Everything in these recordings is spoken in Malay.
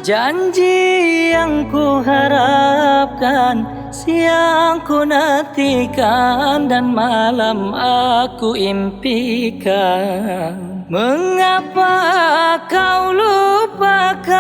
Janji yang ku harapkan, siang ku nantikan dan malam aku impikan. Mengapa kau lupakan?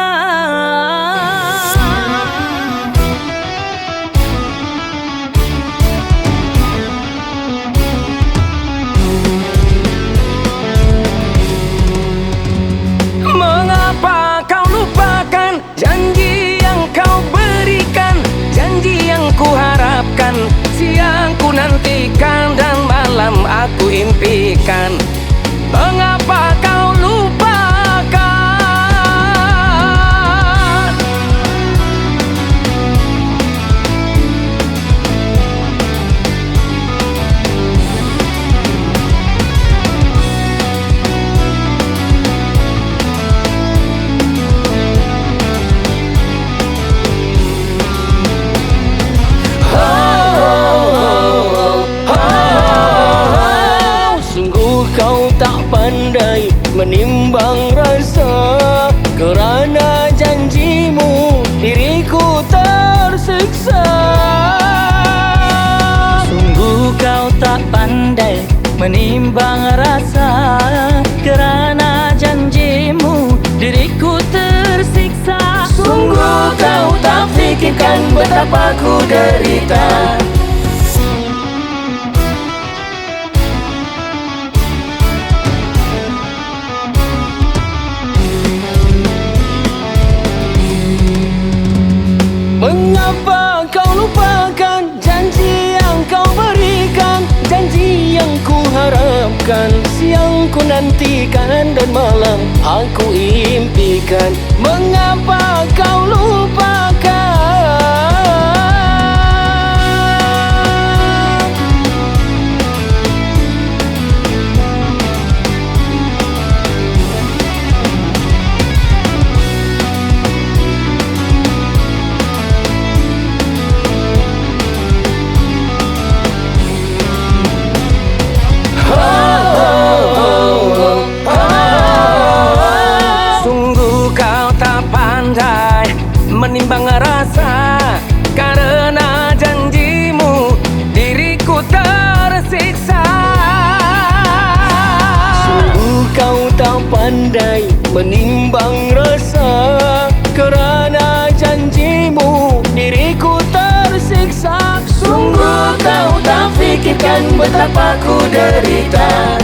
Mengapa kau lupakan janji yang kau berikan, janji yang ku harapkan, siang ku nantikan dan malam aku impikan. Mengapa kau lupakan? Kau tak pandai menimbang rasa, kerana janjimu diriku tersiksa. Sungguh kau tak pandai menimbang rasa, kerana janjimu diriku tersiksa. Sungguh kau tak fikirkan betapa ku derita. Mengapa kau lupakan janji yang kau berikan, janji yang ku harapkan, siang ku nantikan dan malam aku impikan. Mengapa kau lupakan? Menimbang rasa, karena janjimu diriku tersiksa. Sungguh kau tak pandai menimbang rasa, kerana janjimu diriku tersiksa. Sungguh kau tak fikirkan betapa ku derita.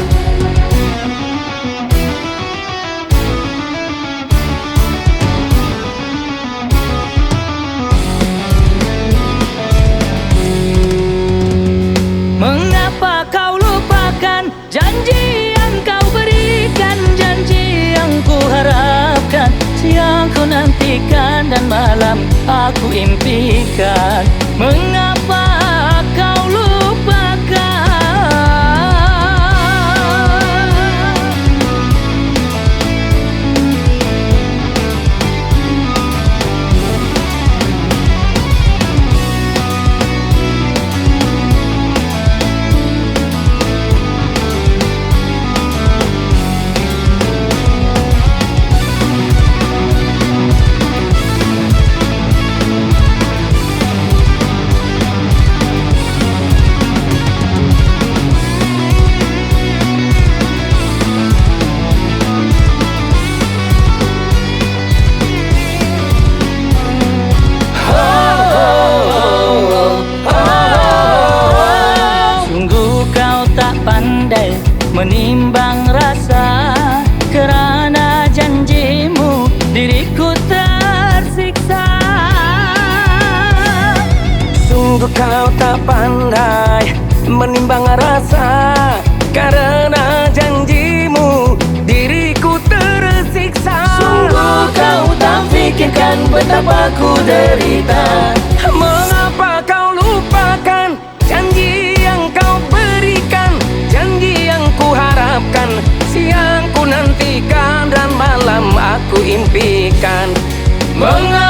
Mengapa kau lupakan janji yang kau berikan, janji yang ku harapkan, siang ku nantikan dan malam aku impikan. Mengapa kau lupakan? Menimbang rasa, kerana janjimu diriku tersiksa. Sungguh kau tak pandai menimbang rasa, karena janjimu diriku tersiksa. Sungguh kau tak fikirkan betapa ku derita. Mengapa kau lupakan janji yang kau berikan, janji yang ku harapkan, siang ku nantikan dan malam aku impikan. Mengapa